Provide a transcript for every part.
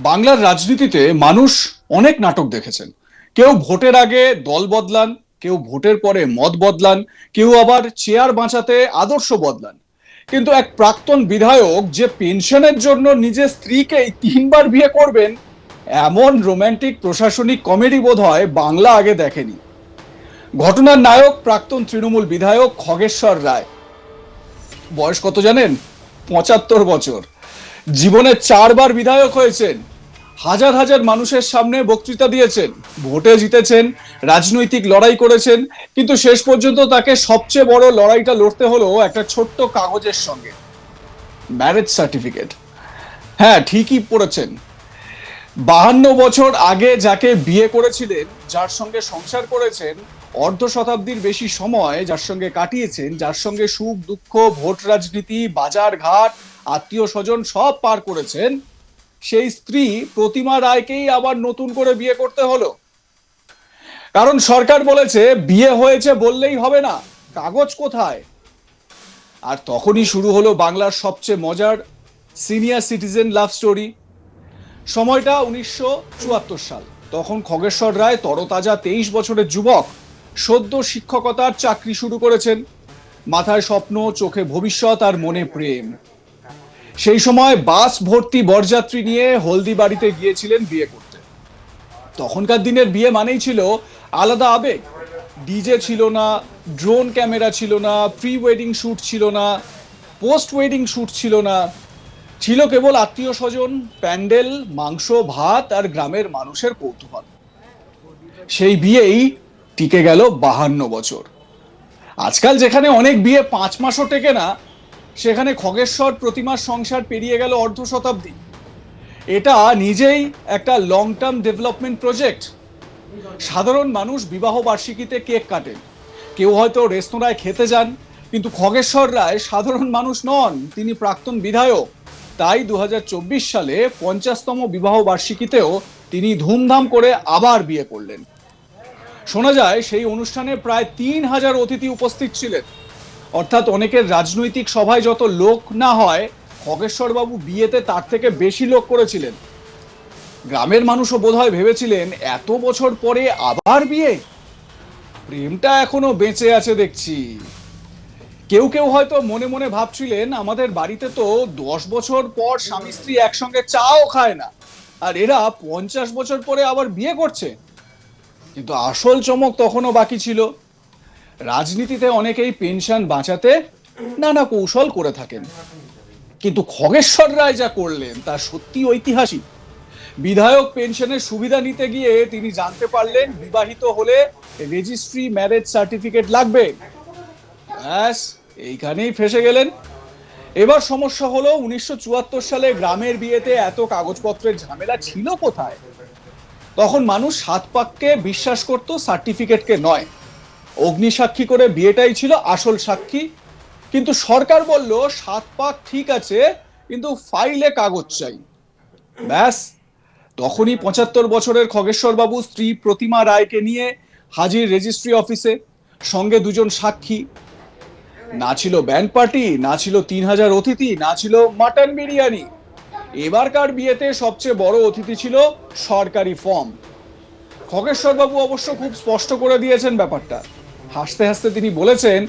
বাংলার রাজনীতিতে মানুষ অনেক নাটক দেখেছেন। কেউ ভোটের আগে দল বদলান, কেউ ভোটের পরে মত বদলান, কেউ আবার চেয়ার বাঁচাতে আদর্শ বদলান। কিন্তু এক প্রাক্তন বিধায়ক যে পেনশনের জন্য নিজের স্ত্রীকেই তিনবার বিয়ে করবেন, এমন রোমান্টিক প্রশাসনিক কমেডি বোধহয় বাংলা আগে দেখেনি। ঘটনার নায়ক প্রাক্তন তৃণমূল বিধায়ক খগেশ্বর রায়। বয়স কত জানেন? ৭৫ বছর। জীবনে ৪ বার বিধায়ক হয়েছেন, হাজার হাজার মানুষের সামনে বক্তৃতা দিয়েছেন, ভোটে জিতেছেন, রাজনৈতিক লড়াই করেছেন, কিন্তু শেষ পর্যন্ত তাকে সবচেয়ে বড় লড়াইটা লড়তে হলো একটা ছোট্ট কাগজের সঙ্গে, ম্যারেজ সার্টিফিকেট। হ্যাঁ, ঠিকই পড়েছেন। ৫২ বছর আগে যাকে বিয়ে করেছিলেন, যার সঙ্গে সংসার করেছেন, অর্ধ শতাব্দীর বেশি সময় যার সঙ্গে কাটিয়েছেন, যার সঙ্গে সুখ দুঃখ, ভোট রাজনীতি, বাজার ঘাট, আত্মীয় স্বজন সব পার করেছেন, সেই স্ত্রী প্রতিমা রায়কেই আবার নতুন করে বিয়ে করতে হলো। কারণ সরকার বলেছে বিয়ে হয়েছে বললেই হবে না, কাগজ কোথায়? আর তখনই শুরু হলো বাংলার সবচেয়ে মজার সিনিয়র সিটিজেন লাভ স্টোরি। সময়টা ১৯৭৪ সাল। তখন খগেশ্বর রায় তরতাজা ২৩ বছরের যুবক, সদ্য শিক্ষকতার চাকরি শুরু করেছেন। মাথায় স্বপ্ন, চোখে ভবিষ্যৎ আর মনে প্রেম। সেই সময় বাস ভর্তি বরযাত্রী নিয়ে হলদিবাড়িতে গিয়েছিলেন বিয়ে করতে। তখনকার দিনের বিয়ে মানেই ছিল আলাদা আবেগ। ডিজে ছিল না, ড্রোন ক্যামেরা ছিল না, প্রি ওয়েডিং শুট ছিল না, পোস্ট ওয়েডিং শুট ছিল না। ছিল কেবল আত্মীয় স্বজন, প্যান্ডেল, মাংস ভাত আর গ্রামের মানুষের কৌতূহল। সেই বিয়েই টিকে গেল ৫২ বছর। আজকাল যেখানে অনেক বিয়ে ৫ মাসও টেকে না, সেখানে খগেশ্বর প্রতিমার সংসার পেরিয়ে গেল অর্ধ শতাব্দী। এটা নিজেই একটা লং টার্ম ডেভেলপমেন্ট প্রজেক্ট। সাধারণ মানুষ বিবাহ বার্ষিকীতে কেক কাটেন, কেউ হয়তো রেস্তোরাঁয় খেতে যান, কিন্তু খগেশ্বর রায় সাধারণ মানুষ নন, তিনি প্রাক্তন বিধায়ক। তাই ২০২৪ সালে ৫০তম বিবাহ বার্ষিকীতেও তিনি ধুমধাম করে আবার বিয়ে করলেন। শোনা যায় সেই অনুষ্ঠানে প্রায় ৩,০০০ অতিথি উপস্থিত ছিলেন। অর্থাৎ অনেকের রাজনৈতিক সভায় যত লোক না হয়, খগেশ্বর বাবু বিয়েতে তার থেকে বেশি লোক করেছিলেন। গ্রামের মানুষও বোধহয় ভেবেছিলেন এত বছর পরে আবার বিয়ে, প্রেমটা এখনো বেঁচে আছে দেখছি। কেউ কেউ হয়তো মনে মনে ভাবছিলেন আমাদের বাড়িতে তো ১০ বছর পর স্বামী স্ত্রী একসঙ্গে চাও খায় না, আর এরা ৫০ বছর পরে আবার বিয়ে করছে। কিন্তু আসল চমক তখনও বাকি ছিল। রাজনীতিতে অনেকেই পেনশন বাঁচাতে নানা কৌশল করে থাকেন, কিন্তু খগেশ্বর রায় যা করলেন তা সত্যি ঐতিহাসিক। বিধায়ক পেনশনের সুবিধা নিতে গিয়ে তিনি জানতে পারলেন বিবাহিত হলে রেজিস্ট্রি ম্যারেজ সার্টিফিকেট লাগবে। ব্যাস, এইখানেই ফেসে গেলেন। এবার সমস্যা হলো ১৯৭৪ সালে গ্রামের বিয়েতে এত কাগজপত্রের ঝামেলা ছিল কোথায়? তখন মানুষ সাত পাককে বিশ্বাস করত, সার্টিফিকেটকে নয়। অগ্নিসাক্ষী করে বিয়েটাই ছিল আসল সাক্ষী। কিন্তু সরকার বলল সাত পাক ঠিক আছে, কিন্তু ফাইলে কাগজ চাই। ব্যাস, তখনই ৭৫ বছরের খগেশ্বর বাবু স্ত্রী প্রতিমা রায়কে নিয়ে হাজির রেজিস্ট্রি অফিসে, সঙ্গে দুজন সাক্ষী। না ছিল ব্যান্ড পার্টি, না ছিল ৩,০০০ অতিথি, না ছিল মাটন বিরিয়ানি। এবারকার বিয়েতে সবচেয়ে বড় অতিথি ছিল সরকারি ফর্ম। খগেশ্বর বাবু অবশ্য খুব স্পষ্ট করে দিয়েছেন ব্যাপারটা। হাসতে হাসতে তিনি বলেছেন,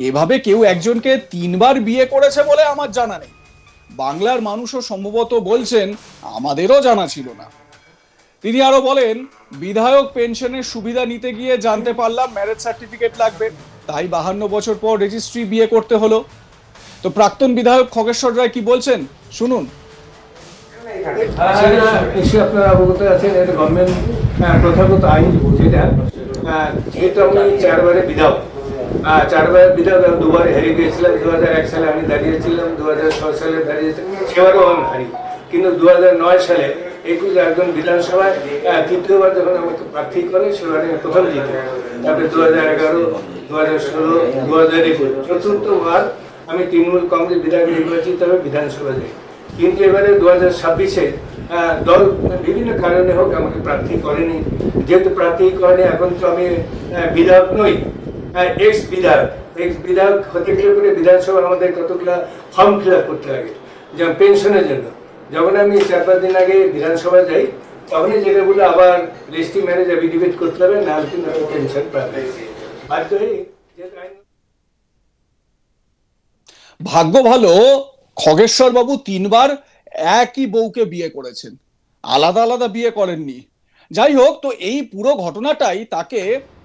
এভাবে কেউ একজনকে ৩ বার বিয়ে করেছে বলে আমার জানা নেই। বাংলার মানুষও সম্ভবত বলছেন আমাদেরও জানা ছিল না। তিনি আরো বলেন, বিধায়ক পেনশনের সুবিধা নিতে গিয়ে জানতে পারলাম ম্যারেজ সার্টিফিকেট লাগবে, তাই ৫২ বছর পর রেজিস্ট্রি বিয়ে করতে হলো। তো প্রাক্তন বিধায়ক খগেশ্বর রায় কি বলছেন শুনুন। নিশ্চয়ই আপনারা অবগত আছেন, এটা গভর্নমেন্ট প্রথাগত আইন, যেটা যেহেতু আমি ৪ বারে বিধায়ক, ৪ বার বিধায়ক, ২বার হেরে গিয়েছিলাম। ২০০১ সালে আমি দাঁড়িয়েছিলাম, ২০০৬ সালে দাঁড়িয়েছিলাম, সেবারও আমি হারি। কিন্তু ২০০৯ সালে একদম বিধানসভায় ৩য় বার যখন আমাকে প্রার্থী করে, সেবারে আমি প্রথম জিতে। তারপরে ২০১১, ২০১৬, ২০২১, চতুর্থবার আমি তৃণমূল কংগ্রেস বিধায়ক নির্বাচিত হয়ে বিধানসভা যাই। কিন্তু এবারে ২০২৬-এ দল বিভিন্ন কারণে হোক আমাকে প্রার্থী করেনি। যেহেতু প্রার্থী করেনি, এখন তো আমি বিধায়ক নই, এক্স বিধায়ক। এক্স বিধায়ক হতে গেলে পরে বিধানসভা আমাদের কতগুলো ফর্ম ফিল আপ করতে লাগে, যেমন পেনশনের জন্য। যখন আমি 4-5 দিন আগে বিধানসভায় যাই তখনই যেটা বলে আবার রেজিস্ট্রি ম্যারেজ এফিডেভিট করতে হবে, না হলে কিন্তু টেনশন পাবে। বাধ্য হয়ে ভাগ্য ভালো, খগেশ্বর বাবু 3বার একই বউকে বিয়ে করেছেন, আলাদা আলাদা বিয়ে করেননি। যাই হোক, তো এই পুরো ঘটনাটাই তাকে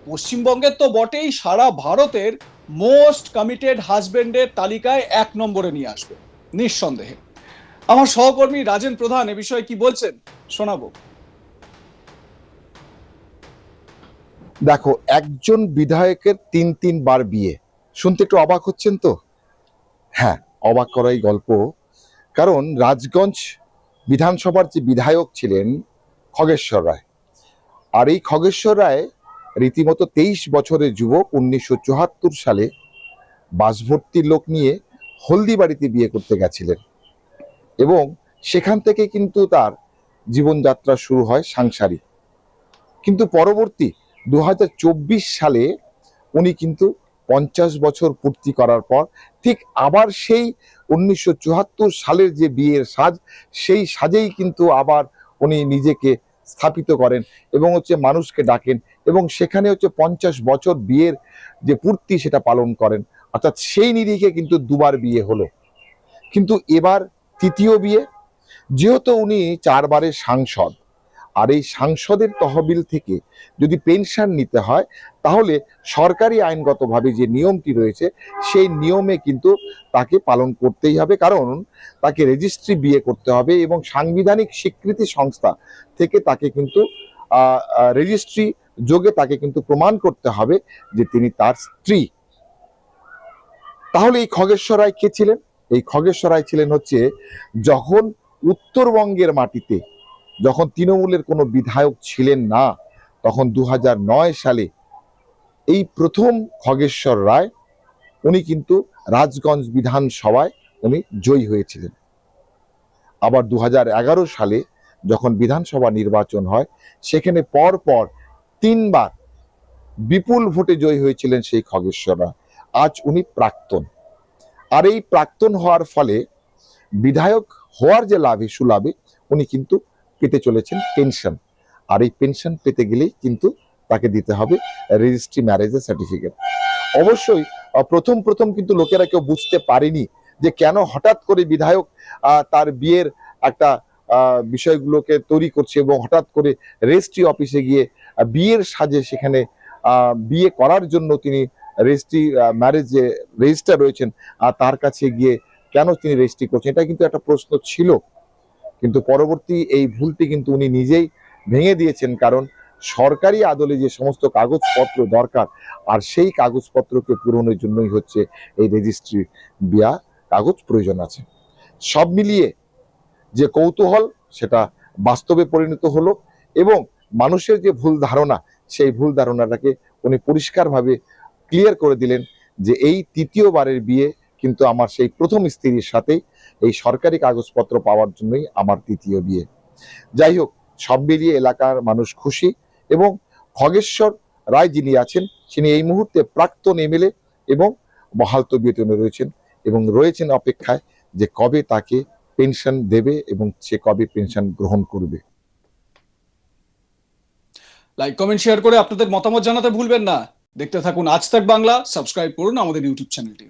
পশ্চিমবঙ্গের তো বটেই, সারা ভারতের মোস্ট কমিটেড হাজবেন্ডের তালিকায় 1 নম্বরে নিয়ে আসবে নিঃসন্দেহে। আমার সহকর্মী রাজেন প্রধান এ বিষয়ে কি বলছেন শোনাবো। দেখো, একজন বিধায়কের 3বার বিয়ে শুনতে একটু অবাক হচ্ছেন তো? হ্যাঁ, অবাক করাই গল্প। কারণ রাজগঞ্জ বিধানসভার যে বিধায়ক ছিলেন খগেশ্বর রায়, আর এই খগেশ্বর রায় রীতিমতো 23 বছরের যুবক। 1974 সালে বাসভর্তি লোক নিয়ে হলদিবাড়িতে বিয়ে করতে গেছিলেন এবং সেখান থেকে কিন্তু তার জীবনযাত্রা শুরু হয় সাংসারিক। কিন্তু পরবর্তী 2024 সালে উনি কিন্তু 50 বছর পূর্তি করার পর ঠিক আবার সেই 1974 সালের যে বিয়ের সাজ, সেই সাজেই কিন্তু আবার উনি নিজেকে স্থাপিত করেন এবং মানুষকে ডাকেন এবং সেখানে 50 বছর বিয়ের যে পূর্তি সেটা পালন করেন। অর্থাৎ সেই নিরিখে কিন্তু 2বার বিয়ে হলো। কিন্তু এবার 3য় বিয়ে, যেহেতু উনি 4বারের সাংসদ, আর এই সাংসদের তহবিল থেকে যদি পেনশন নিতে হয় তাহলে সরকারি আইনগতভাবে যে নিয়মটি রয়েছে সেই নিয়মে কিন্তু তাকে পালন করতেই হবে, কারণ তাকে রেজিস্ট্রি বিয়ে করতে হবে এবং সাংবিধানিক স্বীকৃতি সংস্থা থেকে তাকে কিন্তু রেজিস্ট্রি যোগে তাকে কিন্তু প্রমাণ করতে হবে যে তিনি তার স্ত্রী। তাহলে এই খগেশ্বর রায় কে ছিলেন? এই খগেশ্বর রায় ছিলেন যখন উত্তরবঙ্গের মাটিতে, যখন তৃণমূলের কোনো বিধায়ক ছিলেন না, তখন 2009 সালে এই প্রথম খগেশ্বর রায় উনি কিন্তু রাজগঞ্জ বিধানসভায় উনি জয়ী হয়েছিলেন। আবার 2011 সালে যখন বিধানসভা নির্বাচন হয় সেখানে পর পর 3বার বিপুল ভোটে জয়ী হয়েছিলেন সেই খগেশ্বর রায়। আজ উনি প্রাক্তন, আর এই প্রাক্তন হওয়ার ফলে বিধায়ক হওয়ার যে লাভে সুলাভে উনি কিন্তু পেতে চলেছেন পেনশন, আর এই পেনশন পেতে গেলেই কিন্তু তাকে দিতে হবে রেজিস্ট্রি ম্যারেজের সার্টিফিকেট। অবশ্যই প্রথম কিন্তু লোকেরা কেউ বুঝতে পারেনি যে কেন হঠাৎ করে বিধায়ক তার বিয়ের একটা বিষয়গুলোকে তৈরি করছে এবং হঠাৎ করে রেজিস্ট্রি অফিসে গিয়ে বিয়ের সাজে সেখানে বিয়ে করার জন্য তিনি রেজিস্ট্রি ম্যারেজে রেজিস্টার রয়েছেন আর তার কাছে গিয়ে কেন তিনি রেজিস্ট্রি করছেন, এটা কিন্তু একটা প্রশ্ন ছিল। কিন্তু পরবর্তী এই ভুলটি কিন্তু উনি নিজেই ভেঙে দিয়েছেন, কারণ সরকারি আদলে যে সমস্ত কাগজপত্র দরকার আর সেই কাগজপত্রকে পূরণের জন্যই এই রেজিস্ট্রি বিয়া কাগজ প্রয়োজন আছে। সব মিলিয়ে যে কৌতূহল সেটা বাস্তবে পরিণত হলো এবং মানুষের যে ভুল ধারণা সেই ভুল ধারণাটাকে উনি পরিষ্কারভাবে ক্লিয়ার করে দিলেন যে এই 3য়বারের বিয়ে কিন্তু আমার সেই প্রথম স্ত্রীর সাথেই এই সরকারি কাগজপত্র পাওয়ার জন্যই আমার 3য় বিয়ে। যাই হোক, সব মিলিয়ে এলাকার মানুষ খুশি এবং খগেশ্বর রায় যিনি আছেন তিনি এই মুহূর্তে প্রাক্তন এমএলএ এবং বহাল তবিয়তে রয়েছেন অপেক্ষায় যে কবে তাকে পেনশন দেবে এবং সে কবে পেনশন গ্রহণ করবে। লাইক, কমেন্ট, শেয়ার করে আপনাদের মতামত জানাতে ভুলবেন না। দেখতে থাকুন আজ তাক বাংলা, সাবস্ক্রাইব করুন আমাদের ইউটিউব চ্যানেলটি।